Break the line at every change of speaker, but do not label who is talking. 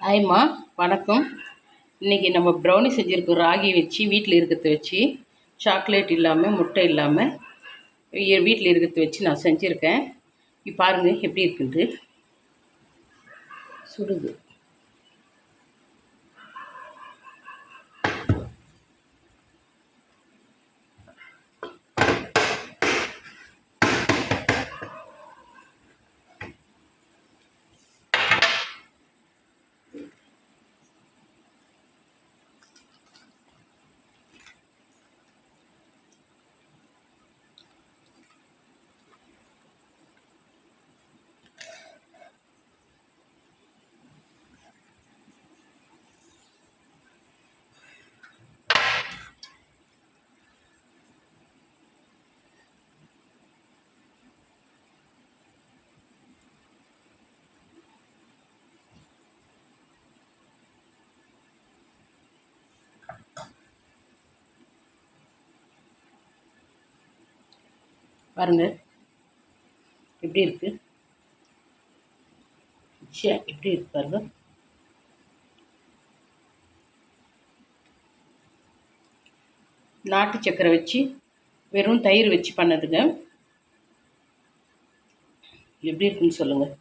ஹாய்மா, வணக்கம். இன்றைக்கி நம்ம ப்ரௌனி செஞ்சுருக்கோம். ராகி வச்சு வீட்டில் இருக்கிறத வச்சு சாக்லேட் இல்லாமல் முட்டை இல்லாமல் வீட்டில் இருக்கிறத வச்சு நான் செஞ்சுருக்கேன். இப்போ பாருங்கள் எப்படி இருக்குன்ட்டு. சுடுது. பாருங்கள் எப்படி இருக்குது. எப்படி இருக்கு பாருங்கள். நாட்டு சக்கரை வச்சு வெறும் தயிர் வச்சு பண்ணதுங்க. எப்படி இருக்குன்னு சொல்லுங்கள்.